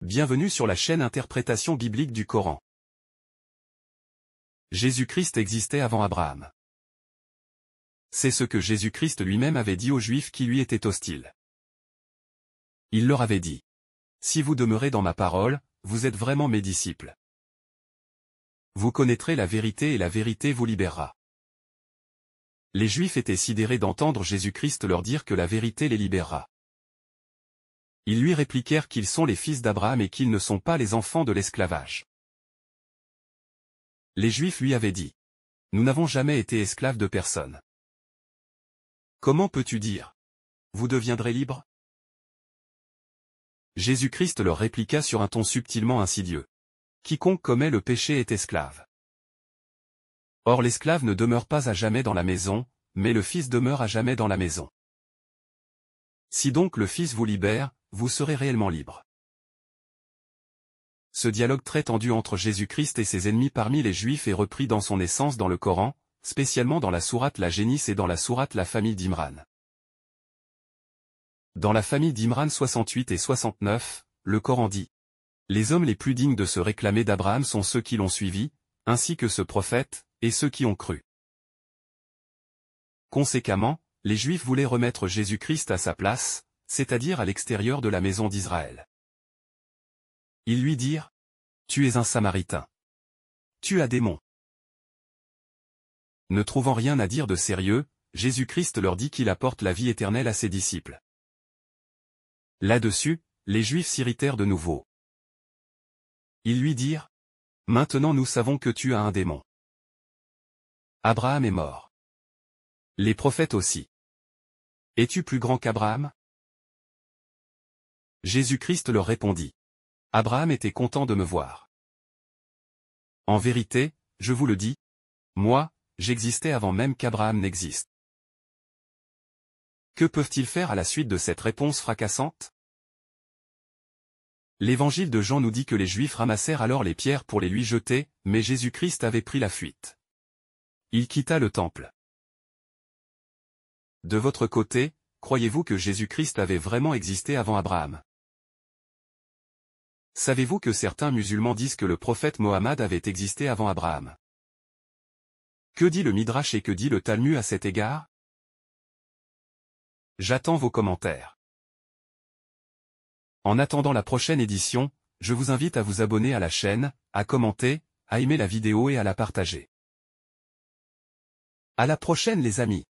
Bienvenue sur la chaîne Interprétation biblique du Coran. Jésus-Christ existait avant Abraham. C'est ce que Jésus-Christ lui-même avait dit aux Juifs qui lui étaient hostiles. Il leur avait dit: Si vous demeurez dans ma parole, vous êtes vraiment mes disciples. Vous connaîtrez la vérité et la vérité vous libérera. Les Juifs étaient sidérés d'entendre Jésus-Christ leur dire que la vérité les libérera. Ils lui répliquèrent qu'ils sont les fils d'Abraham et qu'ils ne sont pas les enfants de l'esclavage. Les Juifs lui avaient dit: Nous n'avons jamais été esclaves de personne. Comment peux-tu dire: Vous deviendrez libres? Jésus-Christ leur répliqua sur un ton subtilement insidieux: Quiconque commet le péché est esclave. Or l'esclave ne demeure pas à jamais dans la maison, mais le Fils demeure à jamais dans la maison. Si donc le Fils vous libère, vous serez réellement libre. Ce dialogue très tendu entre Jésus-Christ et ses ennemis parmi les Juifs est repris dans son essence dans le Coran, spécialement dans la sourate la Génisse et dans la sourate la famille d'Imran. Dans la famille d'Imran 68 et 69, le Coran dit: Les hommes les plus dignes de se réclamer d'Abraham sont ceux qui l'ont suivi, ainsi que ce prophète, et ceux qui ont cru. Conséquemment, les Juifs voulaient remettre Jésus-Christ à sa place, c'est-à-dire à l'extérieur de la maison d'Israël. Ils lui dirent: Tu es un Samaritain. Tu as démon. Ne trouvant rien à dire de sérieux, Jésus-Christ leur dit qu'il apporte la vie éternelle à ses disciples. Là-dessus, les Juifs s'irritèrent de nouveau. Ils lui dirent: Maintenant nous savons que tu as un démon. Abraham est mort. Les prophètes aussi. Es-tu plus grand qu'Abraham? Jésus-Christ leur répondit: Abraham était content de me voir. En vérité, je vous le dis, moi, j'existais avant même qu'Abraham n'existe. Que peuvent-ils faire à la suite de cette réponse fracassante? L'évangile de Jean nous dit que les Juifs ramassèrent alors les pierres pour les lui jeter, mais Jésus-Christ avait pris la fuite. Il quitta le temple. De votre côté, croyez-vous que Jésus-Christ avait vraiment existé avant Abraham? Savez-vous que certains musulmans disent que le prophète Mohammed avait existé avant Abraham? Que dit le Midrash et que dit le Talmud à cet égard? J'attends vos commentaires. En attendant la prochaine édition, je vous invite à vous abonner à la chaîne, à commenter, à aimer la vidéo et à la partager. À la prochaine les amis.